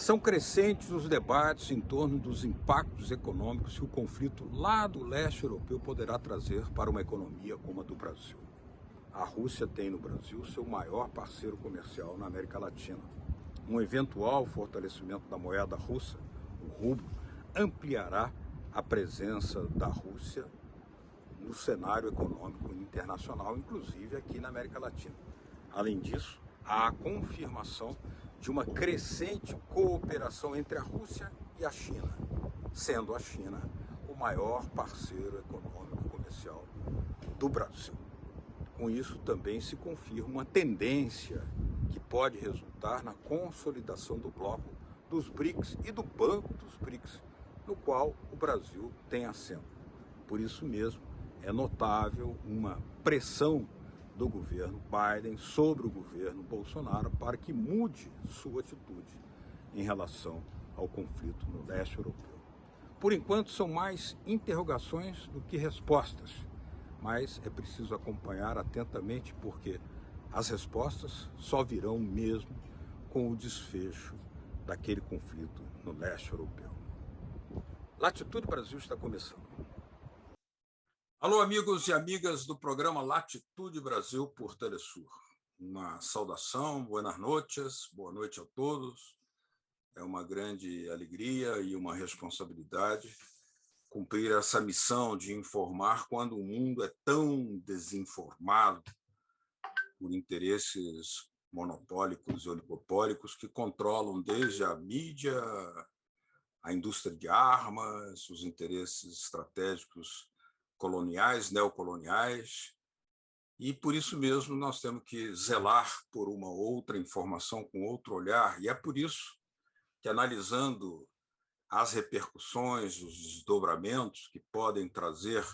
São crescentes os debates em torno dos impactos econômicos que o conflito lá do leste europeu poderá trazer para uma economia como a do Brasil. A Rússia tem no Brasil seu maior parceiro comercial na América Latina. Um eventual fortalecimento da moeda russa, o rublo, ampliará a presença da Rússia no cenário econômico internacional, inclusive aqui na América Latina. Além disso, há a confirmação de uma crescente cooperação entre a Rússia e a China, sendo a China o maior parceiro econômico comercial do Brasil. Com isso também se confirma uma tendência que pode resultar na consolidação do bloco dos BRICS e do Banco dos BRICS, no qual o Brasil tem assento. Por isso mesmo, é notável uma pressão do governo Biden sobre o governo Bolsonaro para que mude sua atitude em relação ao conflito no leste europeu. Por enquanto, são mais interrogações do que respostas, mas é preciso acompanhar atentamente porque as respostas só virão mesmo com o desfecho daquele conflito no leste europeu. Latitude Brasil está começando. Alô, amigos e amigas do programa Latitude Brasil por Telesur. Uma saudação, buenas noches, boa noite a todos. É uma grande alegria e uma responsabilidade cumprir essa missão de informar quando o mundo é tão desinformado por interesses monopólicos e oligopólicos que controlam desde a mídia, a indústria de armas, os interesses estratégicos coloniais, neocoloniais, e por isso mesmo nós temos que zelar por uma outra informação com outro olhar, e é por isso que, analisando as repercussões, os desdobramentos que podem trazer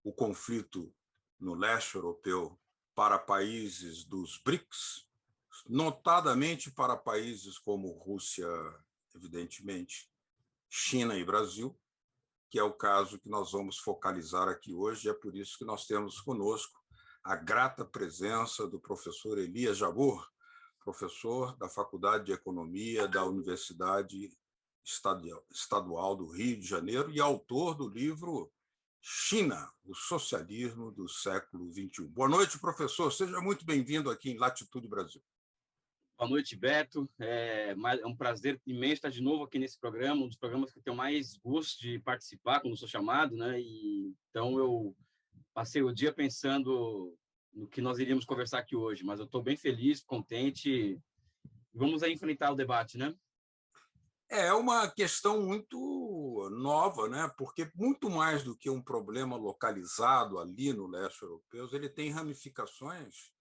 o conflito no leste europeu para países dos BRICS, notadamente para países como Rússia, evidentemente, China e Brasil, que é o caso que nós vamos focalizar aqui hoje, e é por isso que nós temos conosco a grata presença do professor Elias Jabbour, professor da Faculdade de Economia da Universidade Estadual do Rio de Janeiro e autor do livro China, o Socialismo do Século XXI. Boa noite, professor. Seja muito bem-vindo aqui em Latitude Brasil. Boa noite, Beto. É um prazer imenso estar de novo aqui nesse programa, um dos programas que eu tenho mais gosto de participar quando sou chamado, né? E, então, eu passei o dia pensando no que nós iríamos conversar aqui hoje, mas eu estou bem feliz, contente. Vamos aí enfrentar o debate, né? É uma questão muito nova, né? Porque muito mais do que um problema localizado ali no leste europeu, ele tem ramificações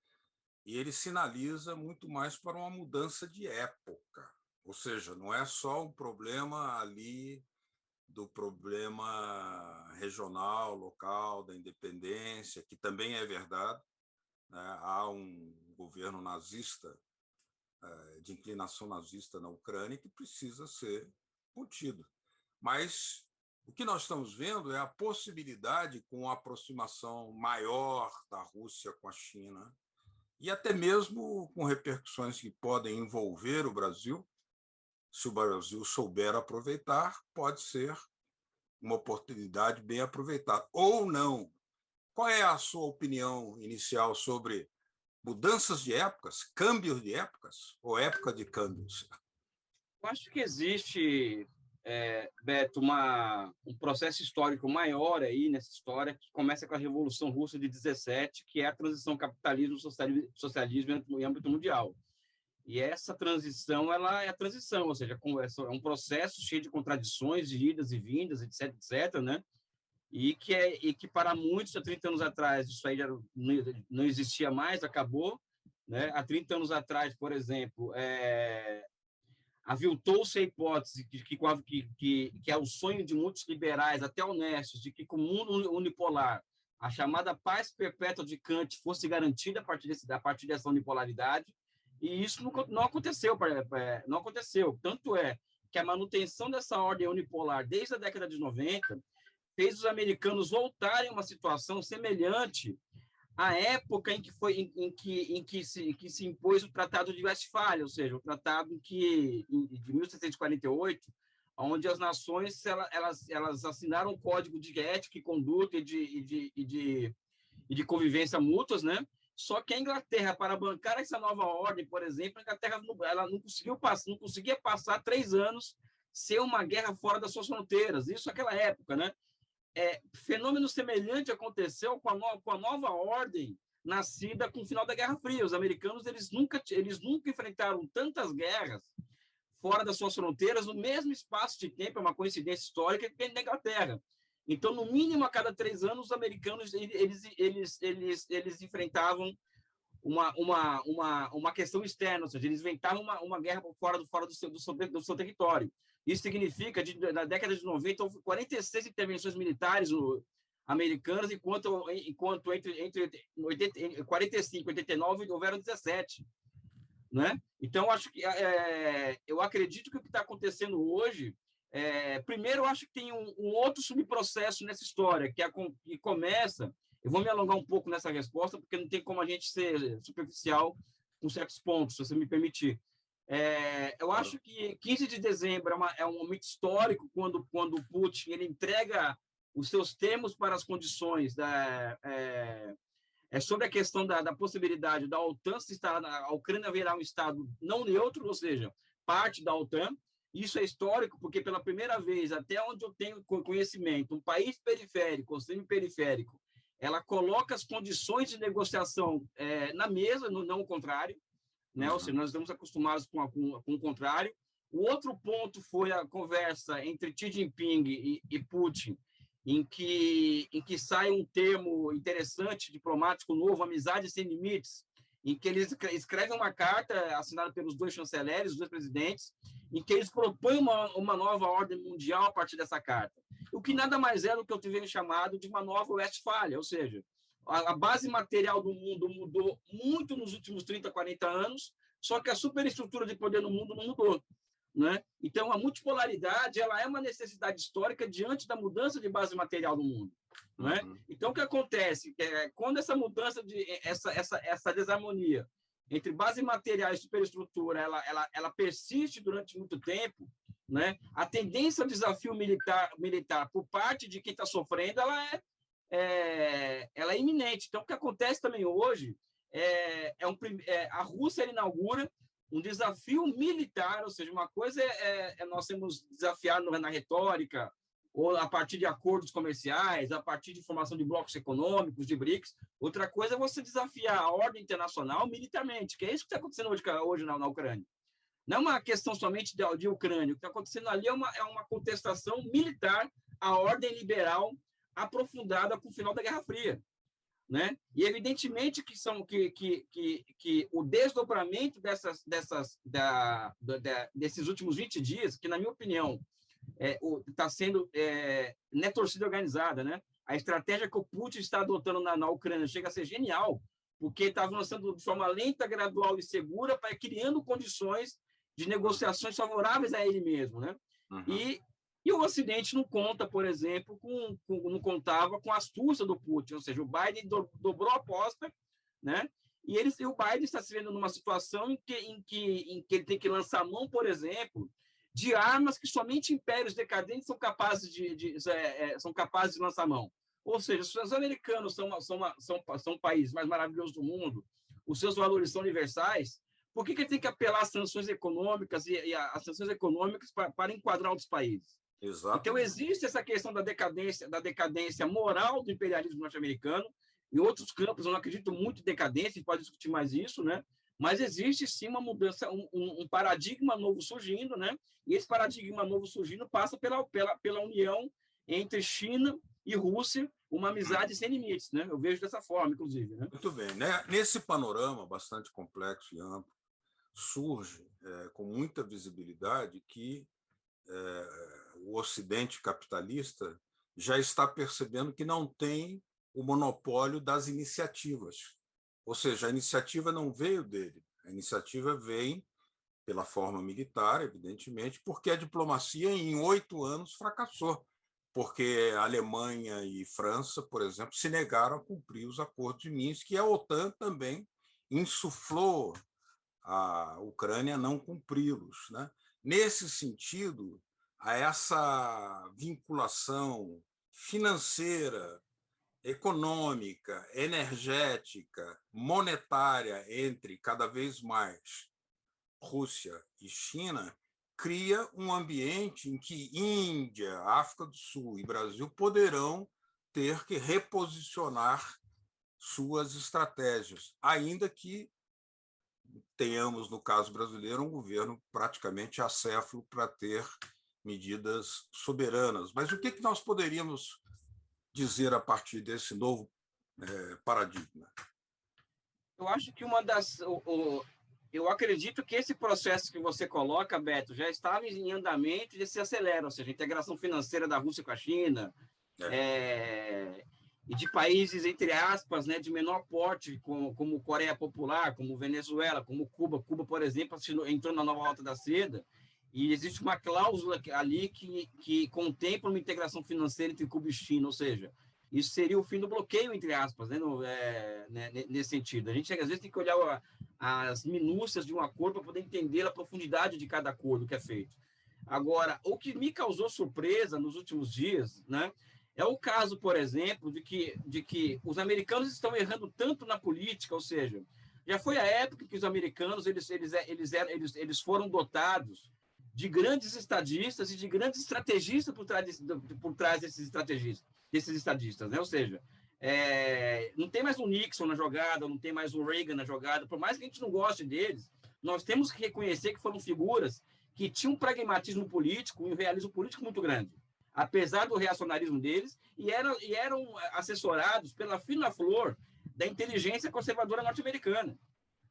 e ele sinaliza muito mais para uma mudança de época. Ou seja, não é só um problema ali do problema regional, local, da independência, que também é verdade, né? Há um governo nazista, de inclinação nazista na Ucrânia, que precisa ser contido. Mas o que nós estamos vendo é a possibilidade, com a aproximação maior da Rússia com a China, e até mesmo com repercussões que podem envolver o Brasil, se o Brasil souber aproveitar, pode ser uma oportunidade bem aproveitada. Ou não. Qual é a sua opinião inicial sobre mudanças de épocas, câmbios de épocas ou época de câmbios? Eu acho que existe, Beto, um processo histórico maior aí nessa história, que começa com a Revolução Russa de 17, que é a transição capitalismo-socialismo em âmbito mundial. E essa transição, ela é a transição, ou seja, é um processo cheio de contradições, de idas e vindas, etc., etc., né? E que para muitos, há 30 anos atrás, isso aí já não existia mais, acabou, né? Há 30 anos atrás, por exemplo, aviltou-se a hipótese que é o sonho de muitos liberais, até honestos, de que com o mundo unipolar, a chamada paz perpétua de Kant fosse garantida a partir dessa unipolaridade, e isso não aconteceu. Não aconteceu. Tanto é que a manutenção dessa ordem unipolar desde a década de 90 fez os americanos voltarem a uma situação semelhante a época em que foi em que se impôs o Tratado de Westfália, ou seja, o tratado de 1748, onde as nações elas assinaram um código de ética e conduta e de convivência mútuas, né? Só que a Inglaterra, para bancar essa nova ordem, por exemplo, a Inglaterra ela não conseguia passar 3 anos sem uma guerra fora das suas fronteiras. Isso naquela época, né? Fenômeno semelhante aconteceu com a nova ordem nascida com o final da Guerra Fria. Os americanos eles nunca enfrentaram tantas guerras fora das suas fronteiras no mesmo espaço de tempo, é uma coincidência histórica, que na Inglaterra. Então, no mínimo, a cada 3 anos, os americanos eles enfrentavam uma questão externa, ou seja, eles inventavam uma guerra fora do seu território. Isso significa que, na década de 90, houve 46 intervenções militares americanas, enquanto entre 45 e 89 houveram 17. Né? Então, eu acredito que o que está acontecendo hoje, primeiro, eu acho que tem um outro subprocesso nessa história, que começa. Eu vou me alongar um pouco nessa resposta, porque não tem como a gente ser superficial com certos pontos, se você me permitir. Eu acho que 15 de dezembro é um momento histórico, quando o Putin ele entrega os seus termos para as condições sobre a questão da possibilidade da OTAN se instalar, a Ucrânia virar um Estado não neutro, ou seja, parte da OTAN. Isso é histórico, porque pela primeira vez, até onde eu tenho conhecimento, um país periférico ou semi-periférico, ela coloca as condições de negociação na mesa, não o contrário, né? Ou seja, nós estamos acostumados com o contrário. O outro ponto foi a conversa entre Xi Jinping e Putin, em que sai um termo interessante, diplomático novo, amizade sem limites, em que eles escrevem uma carta assinada pelos dois chanceleres, os dois presidentes, em que eles propõem uma nova ordem mundial a partir dessa carta. O que nada mais é do que eu tenho chamado de uma nova Westfália, ou seja, a base material do mundo mudou muito nos últimos 30, 40 anos, só que a superestrutura de poder no mundo não mudou. Né? Então, a multipolaridade ela é uma necessidade histórica diante da mudança de base material do mundo. Né? Então, o que acontece? Quando essa mudança, essa desarmonia entre base material e superestrutura ela persiste durante muito tempo, né? A tendência ao desafio militar por parte de quem está sofrendo ela é iminente. Então, o que acontece também hoje a Rússia inaugura um desafio militar, ou seja, uma coisa nós sermos desafiados na retórica, ou a partir de acordos comerciais, a partir de formação de blocos econômicos, de BRICS. Outra coisa é você desafiar a ordem internacional militarmente, que é isso que está acontecendo hoje na Ucrânia. Não é uma questão somente de Ucrânia. O que está acontecendo ali é uma contestação militar à ordem liberal aprofundada com o final da Guerra Fria. Né? E evidentemente que o desdobramento desses últimos 20 dias, que na minha opinião está sendo não é torcida organizada, né? A estratégia que o Putin está adotando na Ucrânia chega a ser genial, porque está avançando de forma lenta, gradual e segura, para criando condições de negociações favoráveis a ele mesmo, né? E o Ocidente não conta, por exemplo, não contava com a astúcia do Putin, ou seja, o Biden dobrou a aposta, né? E o Biden está se vendo numa situação em que ele tem que lançar mão, por exemplo, de armas que somente impérios decadentes são capazes de lançar mão. Ou seja, se os americanos são o país mais maravilhoso do mundo, os seus valores são universais, por que ele tem que apelar às sanções econômicas e às sanções econômicas para enquadrar outros países? Exato. Então, existe essa questão da decadência moral do imperialismo norte-americano. Em outros campos, eu não acredito muito em decadência, a gente pode discutir mais isso, né? Mas existe, sim, uma mudança, um paradigma novo surgindo, né? E esse paradigma novo surgindo passa pela união entre China e Rússia, uma amizade sem limites, né? Eu vejo dessa forma, inclusive. Né? Muito bem. Né? Nesse panorama bastante complexo e amplo, surge com muita visibilidade que o Ocidente capitalista já está percebendo que não tem o monopólio das iniciativas. Ou seja, a iniciativa não veio dele, a iniciativa vem pela forma militar, evidentemente, porque a diplomacia, em 8 anos, fracassou, porque a Alemanha e França, por exemplo, se negaram a cumprir os acordos de Minsk, e a OTAN também insuflou a Ucrânia a não cumpri-los, né? Nesse sentido, a essa vinculação financeira, econômica, energética, monetária entre cada vez mais Rússia e China, cria um ambiente em que Índia, África do Sul e Brasil poderão ter que reposicionar suas estratégias, ainda que tenhamos, no caso brasileiro, um governo praticamente acéfalo para ter medidas soberanas. Mas o que nós poderíamos dizer a partir desse novo paradigma? Eu acho que eu acredito que esse processo que você coloca, Beto, já estava em andamento e se acelera, ou seja, a integração financeira da Rússia com a China, e de países, entre aspas, né, de menor porte, como Coreia Popular, como Venezuela, como Cuba. Cuba, por exemplo, entrou na nova Rota da Seda, e existe uma cláusula ali que contempla uma integração financeira entre Cuba e China, ou seja, isso seria o fim do bloqueio, entre aspas, né, nesse sentido. A gente, às vezes, tem que olhar as minúcias de um acordo para poder entender a profundidade de cada acordo que é feito. Agora, o que me causou surpresa nos últimos dias, né, é o caso, por exemplo, de que os americanos estão errando tanto na política, ou seja, já foi a época que os americanos eles foram dotados de grandes estadistas e de grandes estrategistas por trás desses estadistas, né? Ou seja, não tem mais o Nixon na jogada, não tem mais o Reagan na jogada, por mais que a gente não goste deles, nós temos que reconhecer que foram figuras que tinham um pragmatismo político e um realismo político muito grande, apesar do reacionarismo deles, e eram assessorados pela fina flor da inteligência conservadora norte-americana,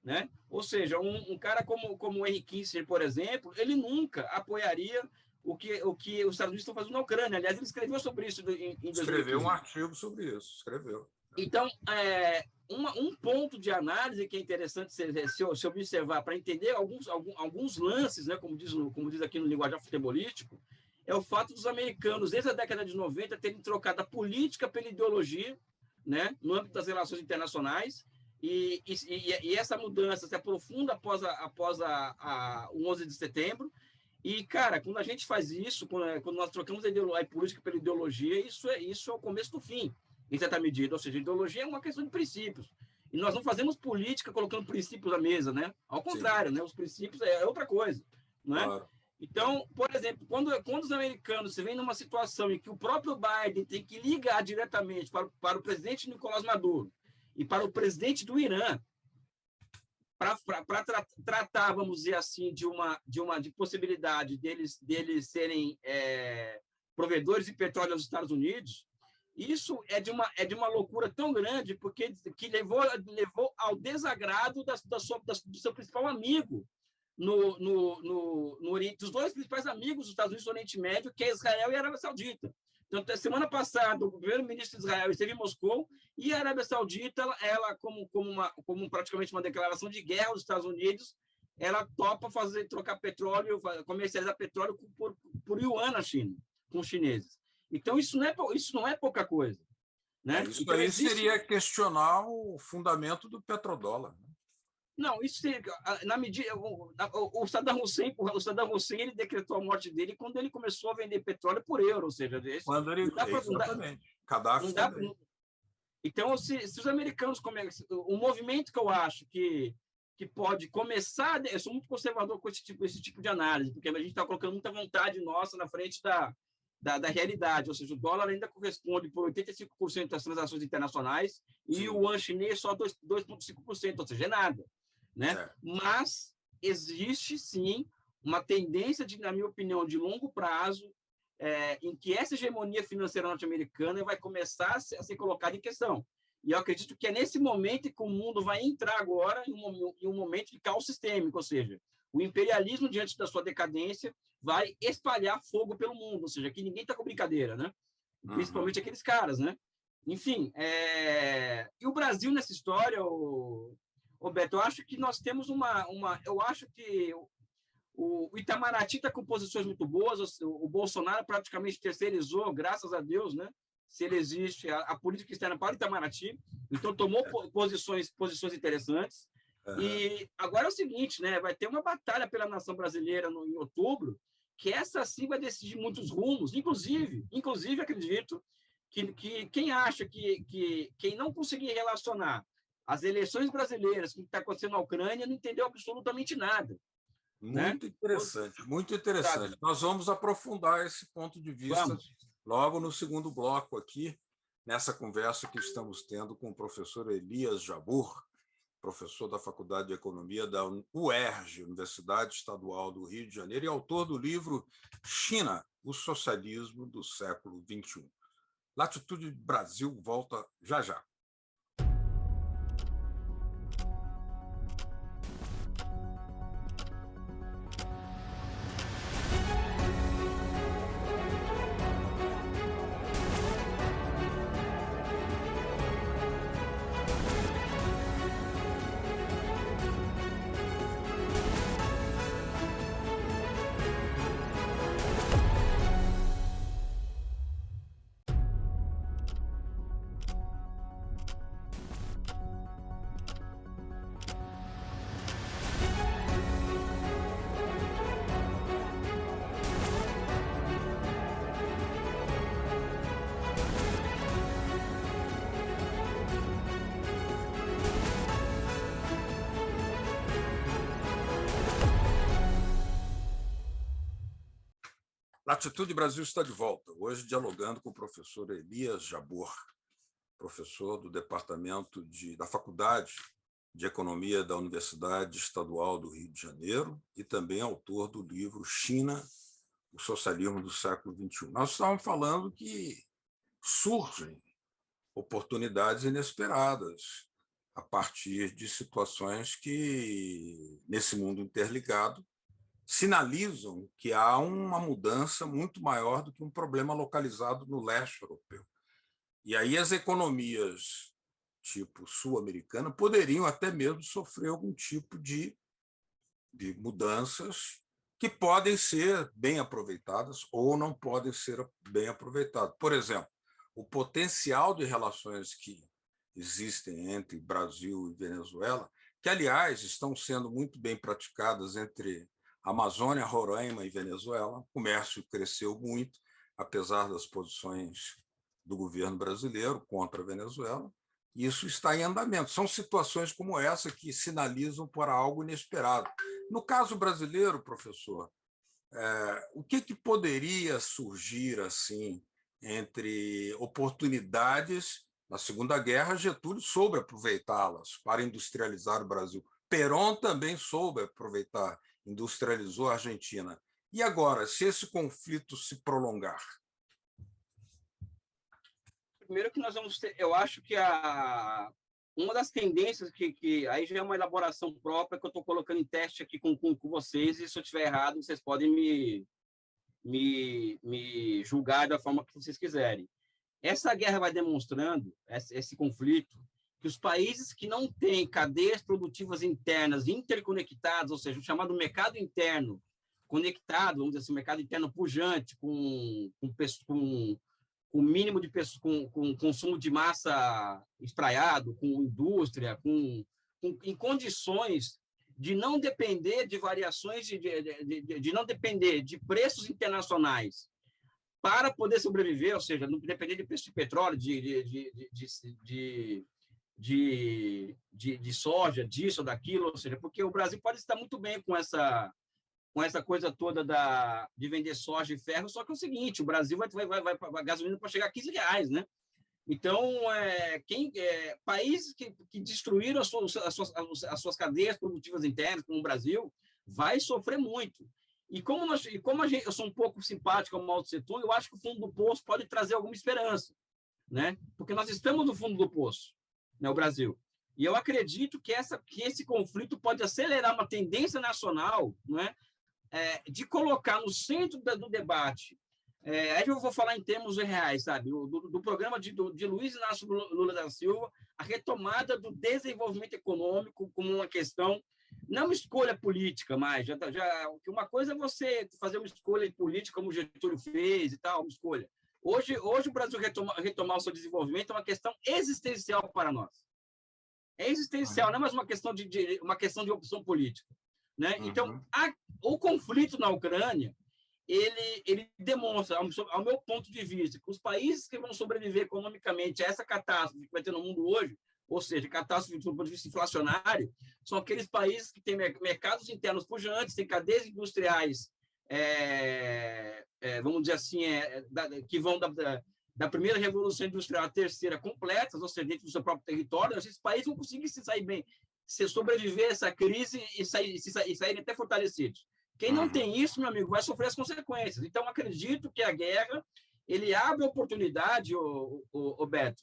né? Ou seja, um cara como o Henry Kissinger, por exemplo, ele nunca apoiaria o que os Estados Unidos estão fazendo na Ucrânia. Aliás, ele escreveu sobre isso em 2015. Escreveu um artigo sobre isso, escreveu. Então, um ponto de análise que é interessante se observar para entender alguns lances, né, como diz aqui no linguajar futebolístico, é o fato dos americanos, desde a década de 90, terem trocado a política pela ideologia, né, no âmbito das relações internacionais, e essa mudança se aprofunda após o 11 de setembro. E, cara, quando a gente faz isso, quando nós trocamos a política pela ideologia, isso é o começo do fim, em certa medida. Ou seja, a ideologia é uma questão de princípios. E nós não fazemos política colocando princípios à mesa, né? Ao contrário, né? Os princípios é outra coisa, não é? Claro. Então, por exemplo, quando os americanos se veem numa situação em que o próprio Biden tem que ligar diretamente para o presidente Nicolás Maduro e para o presidente do Irã para tratar, vamos dizer assim, de possibilidade deles serem provedores de petróleo aos Estados Unidos, isso é de uma loucura tão grande, porque que levou ao desagrado do seu principal amigo no Oriente, dos dois principais amigos dos Estados Unidos no Oriente Médio, que é Israel e a Arábia Saudita. Então, semana passada, o primeiro-ministro de Israel esteve em Moscou e a Arábia Saudita, ela como praticamente uma declaração de guerra aos Estados Unidos, ela topa trocar petróleo, comercializar petróleo por yuan na China, com os chineses. Então, isso não é pouca coisa, né? Isso então, aí seria questionar o fundamento do petrodólar. Não, isso na medida o Saddam Hussein ele decretou a morte dele quando ele começou a vender petróleo por euro, ou seja, quando ele exatamente. Gaddafi também. Então, se os americanos o movimento que eu acho que pode começar, eu sou muito conservador com esse tipo de análise, porque a gente está colocando muita vontade nossa na frente da realidade, ou seja, o dólar ainda corresponde por 85% das transações internacionais. Sim. E o yuan chinês só 2,5%, ou seja, é nada. Né? Mas existe, sim, uma tendência, na minha opinião, de longo prazo, em que essa hegemonia financeira norte-americana vai começar a ser colocada em questão. E eu acredito que é nesse momento que o mundo vai entrar agora em um momento de caos sistêmico, ou seja, o imperialismo, diante da sua decadência, vai espalhar fogo pelo mundo, ou seja, que ninguém está com brincadeira, né? Principalmente aqueles caras, né? Enfim, e o Brasil nessa história, Beto, eu acho que nós temos eu acho que O Itamaraty está com posições muito boas, o Bolsonaro praticamente terceirizou, graças a Deus, né? Se ele existe, a política externa para o Itamaraty, então tomou posições interessantes. Uhum. E agora é o seguinte, né? Vai ter uma batalha pela nação brasileira em outubro, que essa sim vai decidir muitos rumos, inclusive acredito que quem acha que quem não conseguir relacionar as eleições brasileiras com o que está acontecendo na Ucrânia não entendeu absolutamente nada. Muito interessante, muito interessante. Sabe? Nós vamos aprofundar esse ponto de vista logo no segundo bloco aqui, nessa conversa que estamos tendo com o professor Elias Jabbour, professor da Faculdade de Economia da UERJ, Universidade Estadual do Rio de Janeiro, e autor do livro China, o Socialismo do Século XXI. Latitude Brasil volta já já. Latitude Brasil está de volta, hoje dialogando com o professor Elias Jabbour, professor do Departamento da Faculdade de Economia da Universidade Estadual do Rio de Janeiro e também autor do livro China, o Socialismo do Século XXI. Nós estávamos falando que surgem oportunidades inesperadas a partir de situações que, nesse mundo interligado, sinalizam que há uma mudança muito maior do que um problema localizado no leste europeu. E aí as economias tipo sul-americana poderiam até mesmo sofrer algum tipo de mudanças que podem ser bem aproveitadas ou não podem ser bem aproveitadas. Por exemplo, o potencial de relações que existem entre Brasil e Venezuela, que, aliás, estão sendo muito bem praticadas entre Amazônia, Roraima e Venezuela. O comércio cresceu muito, apesar das posições do governo brasileiro contra a Venezuela. Isso está em andamento. São situações como essa que sinalizam para algo inesperado. No caso brasileiro, professor, o que poderia surgir assim entre oportunidades? Na Segunda Guerra, Getúlio soube aproveitá-las para industrializar o Brasil. Perón também soube aproveitar, industrializou a Argentina. E agora, se esse conflito se prolongar? Primeiro que nós vamos ter, eu acho que uma das tendências que aí já é uma elaboração própria que eu estou colocando em teste aqui com vocês, e se eu estiver errado, vocês podem me julgar da forma que vocês quiserem. Essa guerra vai demonstrando, esse conflito, que os países que não têm cadeias produtivas internas interconectadas, ou seja, o chamado mercado interno conectado, vamos dizer assim, mercado interno pujante, com mínimo de com consumo de massa espraiado, com indústria, em condições de não depender de variações, de não depender de preços internacionais para poder sobreviver, ou seja, não depender de preço de petróleo, de soja, disso ou daquilo, ou seja, porque o Brasil pode estar muito bem com essa coisa toda de vender soja e ferro, só que é o seguinte, o Brasil vai a gasolina para chegar a R$15, né? Então, países que destruíram as suas cadeias produtivas internas, como o Brasil, vai sofrer muito. E como eu sou um pouco simpático ao Mao Tse Tung, eu acho que o fundo do poço pode trazer alguma esperança, né? Porque nós estamos no fundo do poço, né, o Brasil. E eu acredito que esse conflito pode acelerar uma tendência nacional, né, de colocar no centro do debate. Aí eu vou falar em termos reais, sabe? Do programa de Luiz Inácio Lula da Silva, a retomada do desenvolvimento econômico como uma questão não é uma escolha política mais. Uma coisa é você fazer uma escolha política, como o Getúlio fez e tal, uma escolha. Hoje o Brasil retomar o seu desenvolvimento é uma questão existencial para nós. É existencial, não é mais uma questão de opção política, né? Então, o conflito na Ucrânia ele demonstra, ao meu ponto de vista, que os países que vão sobreviver economicamente a essa catástrofe que vai ter no mundo hoje, ou seja, catástrofe do ponto de vista inflacionário, são aqueles países que têm mercados internos pujantes, têm cadeias industriais, vamos dizer assim, que vão da primeira revolução industrial à terceira completas, ou seja, dentro do seu próprio território. Esses países vão conseguir se sair bem, se sobreviver a essa crise e saírem até fortalecidos. Quem não tem isso, meu amigo, vai sofrer as consequências. Então, acredito que a guerra ele abre oportunidade, o Beto.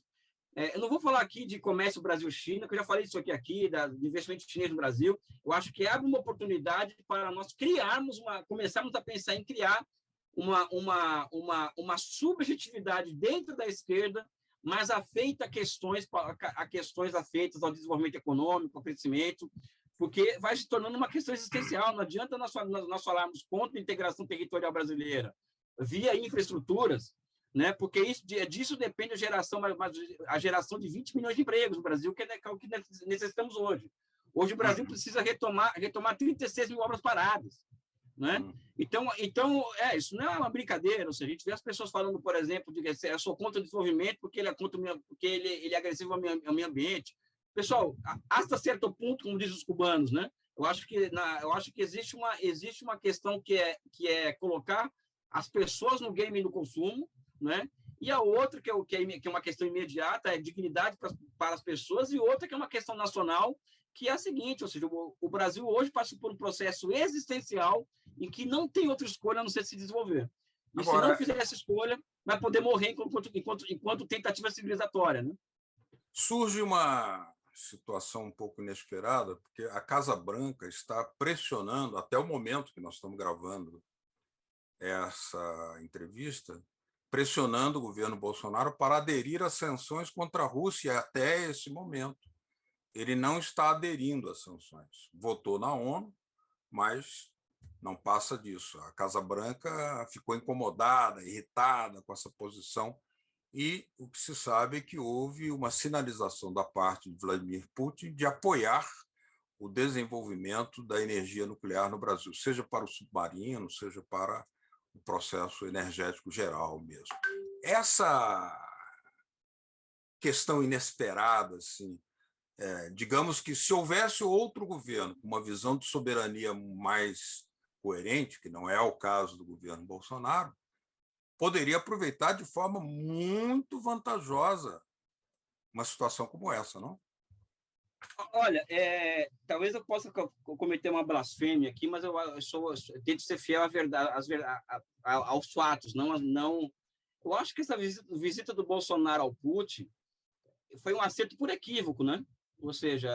Eu não vou falar aqui de comércio Brasil-China, que eu já falei isso aqui do investimento chinês no Brasil. Eu acho que abre uma oportunidade para nós começarmos a pensar em criar uma subjetividade dentro da esquerda, mas afeita a questões afeitas ao desenvolvimento econômico, ao crescimento, porque vai se tornando uma questão existencial. Não adianta nós falarmos contra a integração territorial brasileira via infraestruturas, né? Porque disso depende a geração de 20 milhões de empregos no Brasil, que é o que necessitamos hoje. Hoje o Brasil precisa retomar 36 mil obras paradas, né? Então, isso não é uma brincadeira. Ou seja, a gente vê as pessoas falando, por exemplo, de que eu sou contra o desenvolvimento porque ele é agressivo ao meio ambiente. Pessoal, hasta certo ponto, como dizem os cubanos, né? Eu acho que existe uma questão que é colocar as pessoas no game do consumo, né? E a outra, que é uma questão imediata, é dignidade para as pessoas, e outra que é uma questão nacional, que é a seguinte, ou seja, o Brasil hoje passa por um processo existencial em que não tem outra escolha a não ser se desenvolver. E agora, se não fizer essa escolha, vai poder morrer enquanto tentativa civilizatória, né? Surge uma situação um pouco inesperada, porque a Casa Branca está pressionando, até o momento que nós estamos gravando essa entrevista, pressionando o governo Bolsonaro para aderir às sanções contra a Rússia até esse momento. Ele não está aderindo às sanções. Votou na ONU, mas não passa disso. A Casa Branca ficou incomodada, irritada com essa posição, e o que se sabe é que houve uma sinalização da parte de Vladimir Putin de apoiar o desenvolvimento da energia nuclear no Brasil, seja para o submarino, seja para o processo energético geral mesmo. Essa questão inesperada, assim, digamos que se houvesse outro governo com uma visão de soberania mais coerente, que não é o caso do governo Bolsonaro, poderia aproveitar de forma muito vantajosa uma situação como essa, não? Olha, talvez eu possa cometer uma blasfêmia aqui, mas eu tento ser fiel à verdade, aos fatos. Não, eu acho que essa visita do Bolsonaro ao Putin foi um acerto por equívoco, né? Ou seja,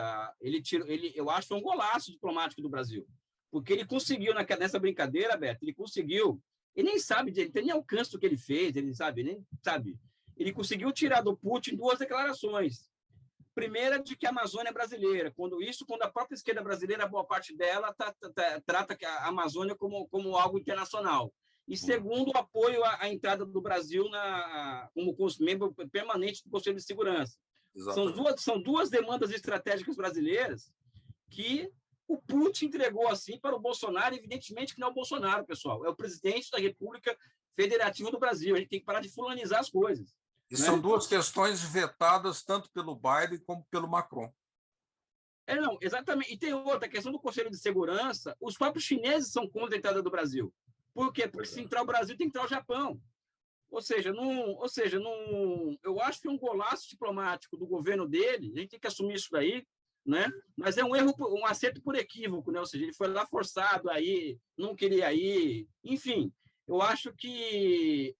eu acho que foi um golaço diplomático do Brasil, porque ele conseguiu, nessa brincadeira, Beto, ele nem sabe, ele tem nem alcance do que ele fez, ele nem sabe. Ele conseguiu tirar do Putin duas declarações. Primeira, de que a Amazônia é brasileira, quando a própria esquerda brasileira, boa parte dela, trata a Amazônia como algo internacional. E segundo, o apoio à entrada do Brasil como membro permanente do Conselho de Segurança. São duas demandas estratégicas brasileiras que o Putin entregou assim para o Bolsonaro. Evidentemente que não é o Bolsonaro, pessoal, é o presidente da República Federativa do Brasil. A gente tem que parar de fulanizar as coisas. E são duas questões vetadas tanto pelo Biden como pelo Macron. Não, exatamente. E tem outra, a questão do Conselho de Segurança. Os próprios chineses são contra a entrada do Brasil. Por quê? Porque se entrar o Brasil, tem que entrar o Japão. Ou seja, eu acho que é um golaço diplomático do governo dele, a gente tem que assumir isso daí, né? Mas é um acerto por equívoco, né? Ou seja, ele foi lá forçado aí, não queria ir, enfim. Eu acho que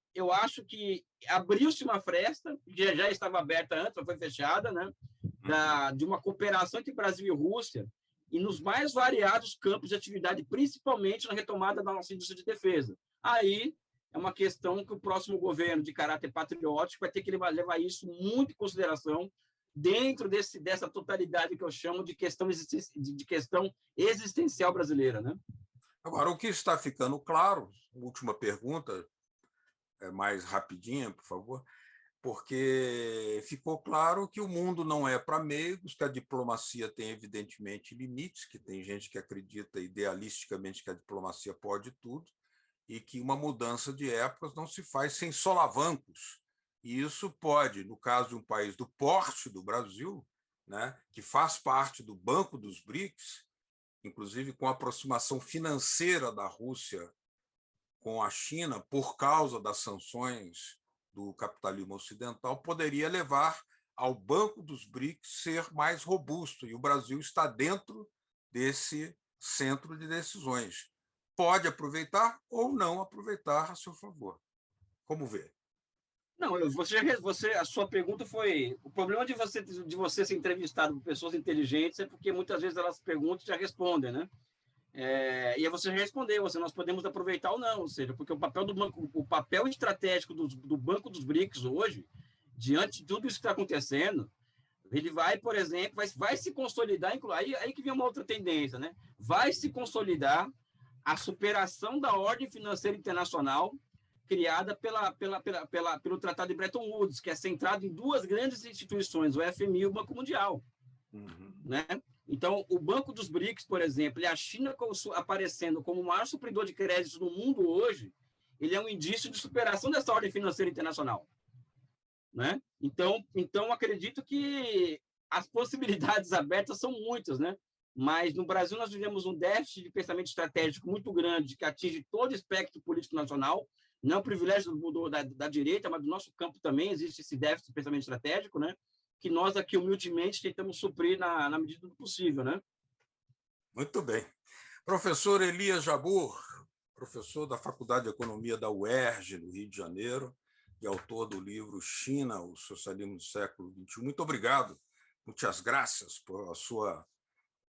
abriu-se uma fresta, que já estava aberta antes, mas foi fechada, né? De uma cooperação entre Brasil e Rússia, e nos mais variados campos de atividade, principalmente na retomada da nossa indústria de defesa. Aí é uma questão que o próximo governo de caráter patriótico vai ter que levar isso muito em consideração, dentro dessa totalidade que eu chamo de questão existencial brasileira, né? Agora, o que está ficando claro, última pergunta, mais rapidinha, por favor, porque ficou claro que o mundo não é para meigos, que a diplomacia tem, evidentemente, limites, que tem gente que acredita idealisticamente que a diplomacia pode tudo, e que uma mudança de épocas não se faz sem solavancos. E isso pode, no caso de um país do porte do Brasil, né, que faz parte do Banco dos BRICS, inclusive com a aproximação financeira da Rússia com a China, por causa das sanções do capitalismo ocidental, poderia levar ao Banco dos BRICS ser mais robusto, e o Brasil está dentro desse centro de decisões. Pode aproveitar ou não aproveitar a seu favor. Como vê? Não, a sua pergunta foi... O problema de você ser entrevistado por pessoas inteligentes é porque muitas vezes elas perguntam e já respondem, né? E aí você respondeu, nós podemos aproveitar ou não, ou seja, porque o papel estratégico do Banco dos BRICS hoje, diante de tudo isso que está acontecendo, ele vai, por exemplo, vai se consolidar, aí que vem uma outra tendência, né? Vai se consolidar a superação da ordem financeira internacional criada pelo Tratado de Bretton Woods, que é centrado em duas grandes instituições, o FMI e o Banco Mundial. Né? Então, o Banco dos BRICS, por exemplo, e a China aparecendo como o maior supridor de crédito no mundo hoje, ele é um indício de superação dessa ordem financeira internacional. Né? Então, acredito que as possibilidades abertas são muitas, né? Mas no Brasil nós vivemos um déficit de pensamento estratégico muito grande que atinge todo o espectro político nacional. Não é um privilégio da direita, mas do nosso campo também existe esse déficit de pensamento estratégico, né? Que nós aqui humildemente tentamos suprir na medida do possível, né? Muito bem. Professor Elias Jabbour, professor da Faculdade de Economia da UERJ, no Rio de Janeiro, e autor do livro China, o Socialismo do Século XXI. Muito obrigado, muitas graças por a sua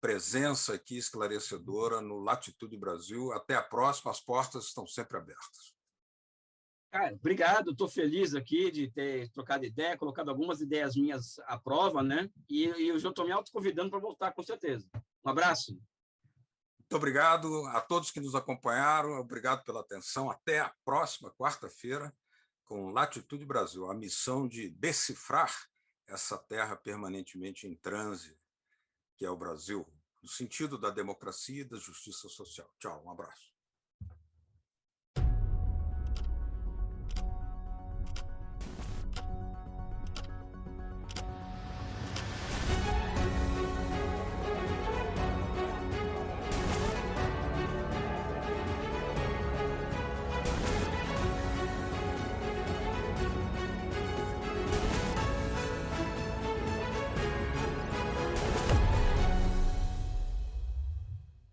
presença aqui esclarecedora no Latitude Brasil. Até a próxima, as portas estão sempre abertas. Cara, obrigado, estou feliz aqui de ter trocado ideia, colocado algumas ideias minhas à prova, né? E eu já estou me autoconvidando para voltar, com certeza. Um abraço. Muito obrigado a todos que nos acompanharam, obrigado pela atenção. Até a próxima quarta-feira com Latitude Brasil, a missão de decifrar essa terra permanentemente em transe, que é o Brasil, no sentido da democracia e da justiça social. Tchau, um abraço.